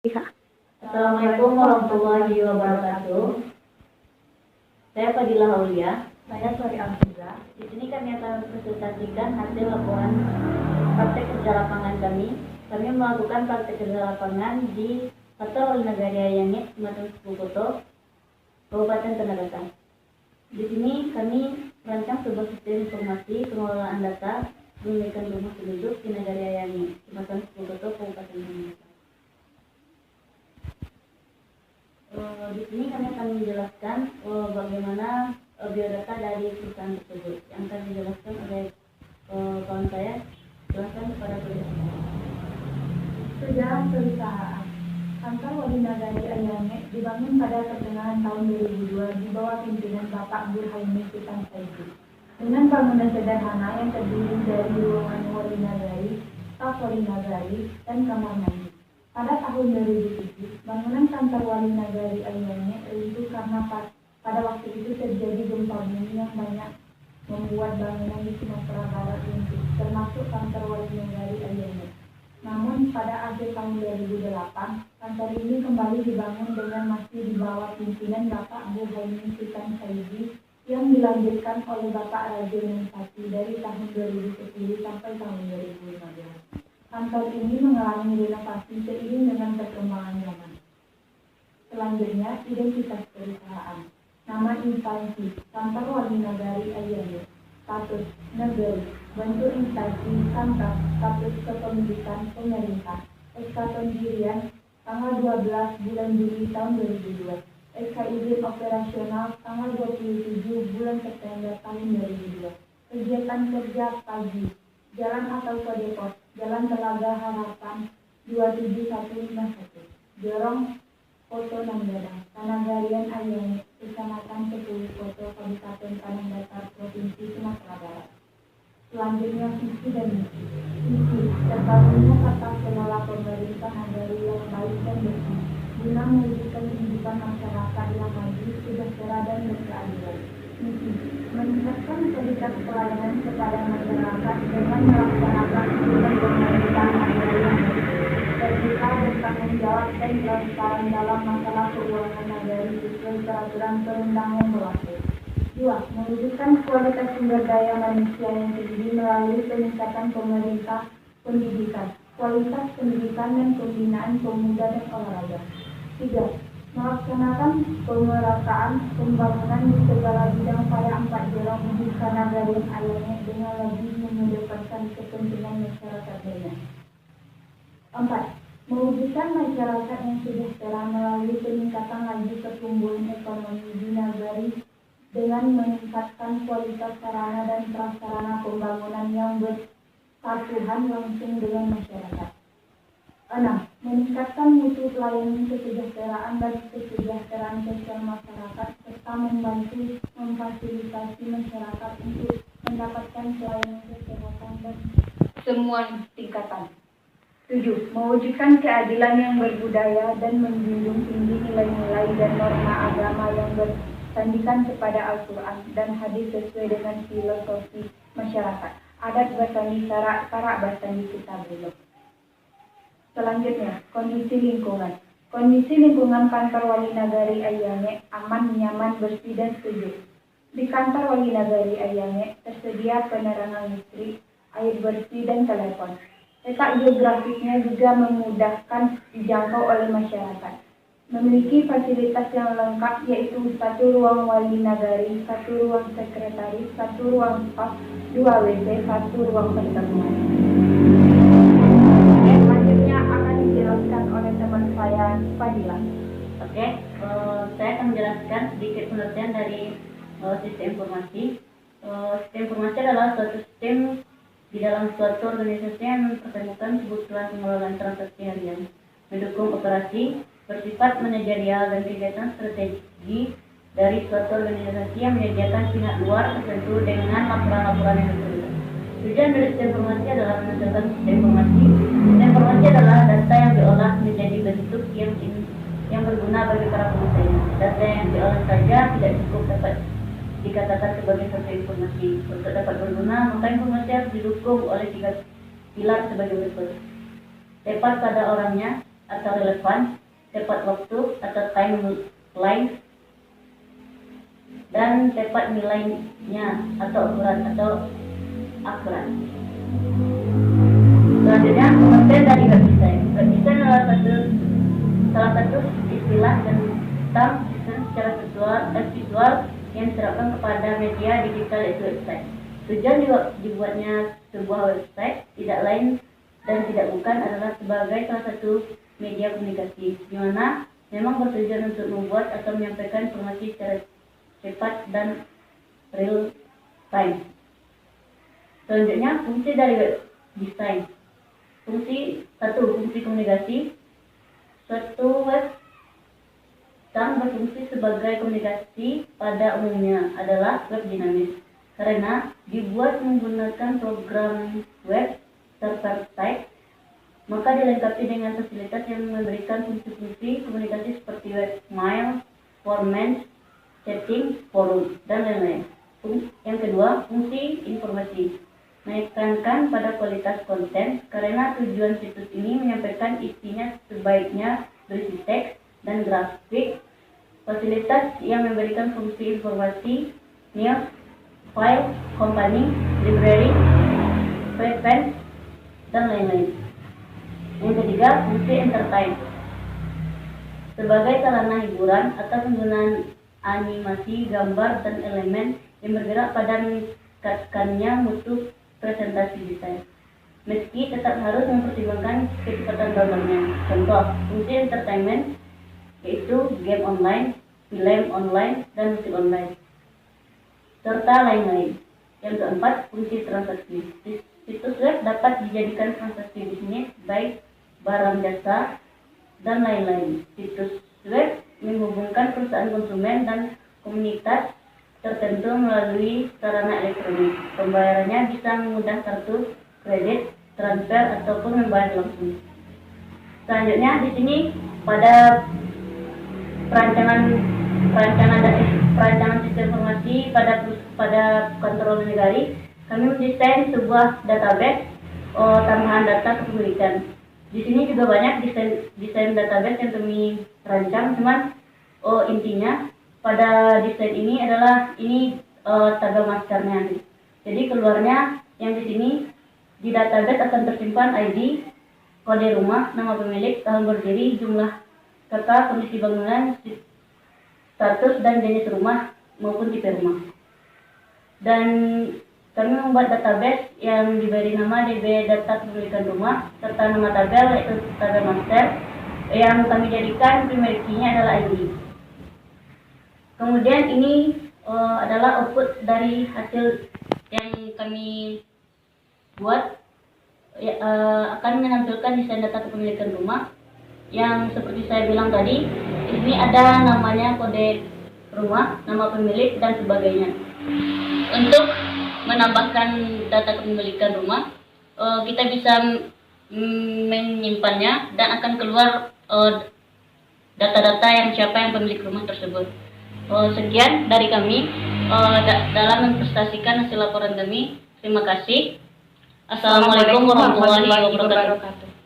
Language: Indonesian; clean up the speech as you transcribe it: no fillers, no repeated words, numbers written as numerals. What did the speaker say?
Assalamualaikum warahmatullahi wabarakatuh. Saya Fadilah Aulia. Saya Sori Amsiza. Di sini kami akan presentasikan hasil laporan praktek kerja lapangan kami. Kami melakukan praktek kerja lapangan di Kantor Wali Nagari Ayangit, Kecamatan Sukoto, Kabupaten Tanah. Di sini kami merancang sebuah sistem informasi pengelolaan data menggunakan rumah penduduk di Nagari Ayangit, Kecamatan Sukoto, Kabupaten Tanah. Di sini kami akan menjelaskan bagaimana biodata dari perusahaan tersebut yang akan dijelaskan oleh kawan saya. Silakan kepada beliau. Sejarah perusahaan. Kantor Wali Nagari Ayangit dibangun pada pertengahan tahun 2002 di bawah pimpinan Bapak Burhaini Sultan Saidi. Dengan bangunan sederhana yang terdiri dari ruangan Wali Nagari, staf Wali Nagari, dan kamar mandi. Pada tahun 2007, bangunan kantor Wali Nagari Ayangit runtuh karena pada waktu itu terjadi gempa bumi yang banyak membuat bangunan di Sumatera Barat runtuh, termasuk kantor Wali Nagari Ayangit. Namun pada akhir tahun 2008, kantor ini kembali dibangun dengan masih di bawah pimpinan Bapak Burhaini Sultan Saidi yang dilanjutkan oleh Bapak Raja Nurpati dari tahun 2010 sampai tahun 2015. Kantor ini mengalami renovasi seiring dengan perkembangan zaman. Selanjutnya, identitas perusahaan. Nama instansi, Kantor Wali Nagari Ayangit. Status, negeri. Bentuk instansi, kantor. Status kepemilikan, pemerintah. SK pendirian, tanggal 12 bulan Juli tahun 2002. SK izin operasional, tanggal 27 bulan September tahun 2002. Kegiatan kerja pagi. Jalan atau kode pos, Jalan Telaga Harapan 27151. Jorong Foto Nanggada, Tanah Ayangit, Kecamatan 10 Foto, Kabupaten Tanah Datar, Provinsi Sumatera Barat. Selanjutnya visi dan misi. Visi, terbangunnya tata kelola pemerintah nagari yang baik dan bersih, guna mewujudkan kehidupan masyarakat yang maju, sejahtera dan berkeadilan. Misi, meningkatkan kualitas pelayanan kepada masyarakat dengan melaksanakan program pemerintahan nagari yang terbuka, bertanggung jawab dan transparan dalam masalah keuangan nagari sesuai peraturan perundang yang berlaku. 2. Mewujudkan kualitas sumber daya manusia yang tinggi melalui peningkatan pemerintah pendidikan, kualitas pendidikan dan pembinaan pemuda dan olahraga. 3. Melaksanakan pemerataan pembangunan di segala bidang pada 4 jorong usaha nagari Ayangit dengan lebih mengedepankan kepentingan masyarakat banyak. 4. Mewujudkan masyarakat yang sejahtera melalui peningkatan laju pertumbuhan ekonomi di nagari dengan meningkatkan kualitas sarana dan prasarana pembangunan yang bersatuan langsung dengan masyarakat. 6. Meningkatkan mutu pelayanan kesejahteraan dan kesejahteraan sosial masyarakat serta membantu memfasilitasi masyarakat untuk mendapatkan pelayanan kesehatan dan semua tingkatan. 7. Mewujudkan keadilan yang berbudaya dan menjunjung tinggi nilai-nilai dan norma agama yang bersandikan kepada Al-Quran dan hadis sesuai dengan filosofi masyarakat. Adat Basandi Sarak Basandi Kitabullah. Selanjutnya, kondisi lingkungan. Kondisi lingkungan kantor Wali Nagari Ayangit aman, nyaman, bersih, dan sejuk. Di kantor Wali Nagari Ayangit tersedia penerangan listrik, air bersih, dan telepon. Letak geografisnya juga memudahkan dijangkau oleh masyarakat. Memiliki fasilitas yang lengkap yaitu 1 ruang wali nagari, 1 ruang sekretaris, 1 ruang staf, 2 WC, 1 ruang pertemuan. Selanjutnya akan dijelaskan oleh teman saya, Fadilah. Saya akan menjelaskan sedikit pengertian dari sistem informasi. Sistem informasi adalah suatu sistem di dalam suatu organisasi yang mempertemukan kebutuhan pengelolaan transaksi harian, mendukung operasi, bersifat manajerial dan kegiatan strategi dari suatu organisasi yang menyediakan pihak luar tertentu dengan laporan-laporan yang berbeda. Tujuan dari sistem informasi adalah menghasilkan sistem informasi. Sistem informasi adalah data yang diolah menjadi bentuk yang berguna bagi para penggunanya. Data yang diolah saja tidak cukup dapat dikatakan sebagai satu informasi. Untuk dapat berguna, maka informasi harus didukung oleh 3 pilar sebagai berikut. Tepat pada orangnya, atau relevan, tepat waktu atau timeline, dan tepat nilainya atau akurat. Selanjutnya, pengertian dari web design. Web design adalah salah satu istilah tentang desain secara visual yang diterapkan kepada media digital, yaitu website. Tujuan dibuatnya sebuah website tidak lain dan tidak bukan adalah sebagai salah satu media komunikasi, di mana memang bertujuan untuk membuat atau menyampaikan informasi secara cepat dan real time. Selanjutnya, fungsi dari web design. Fungsi komunikasi. Suatu web yang berfungsi sebagai komunikasi pada umumnya adalah web dinamis, karena dibuat menggunakan program web server site, maka dilengkapi dengan fasilitas yang memberikan fungsi-fungsi komunikasi seperti webmail, format, chatting, forum, dan lain-lain. Yang kedua, fungsi informasi. Menekankan pada kualitas konten, karena tujuan situs ini menyampaikan isinya sebaiknya berisi teks dan grafik. Fasilitas yang memberikan fungsi informasi, news, file, company, library, preference, dan lain-lain. Yang ketiga, fungsi entertain. Sebagai sarana hiburan atau penggunaan animasi, gambar, dan elemen yang bergerak pada meningkatkannya mutu presentasi desain, meski tetap harus mempertimbangkan kecepatan gambarnya. Contoh, fungsi entertainment yaitu game online, film online, dan musik online, serta lain-lain. Yang keempat, fungsi transaksi. Situs web dapat dijadikan transaksi bisnis, baik barang, jasa, dan lain-lain. Situs web menghubungkan perusahaan, konsumen, dan komunitas tertentu melalui sarana elektronik. Pembayarannya bisa menggunakan kartu kredit, transfer, ataupun membayar langsung. Selanjutnya, di sini pada perancangan sistem informasi pada kontrol negari, kami mendesain sebuah database tambahan data kepemilikan. Di sini juga banyak desain database yang kami rancang, cuman intinya pada desain ini adalah tanggal masternya. Jadi keluarnya yang di sini di database akan tersimpan ID, kode rumah, nama pemilik, tahun berdiri, jumlah kakak, kondisi bangunan, status dan jenis rumah maupun tipe rumah. Dan kami membuat database yang diberi nama DB Data Kepemilikan Rumah serta nama tabel, yaitu tabel master, yang kami jadikan primary key-nya adalah ID. Kemudian ini adalah output dari hasil yang kami buat, akan menampilkan desain data kepemilikan rumah yang seperti saya bilang tadi. Ini ada namanya, kode rumah, nama pemilik, dan sebagainya. Untuk menambahkan data kepemilikan rumah, kita bisa menyimpannya dan akan keluar data-data yang siapa yang pemilik rumah tersebut. Sekian dari kami dalam mempresentasikan hasil laporan kami. Terima kasih. Assalamualaikum warahmatullahi wabarakatuh.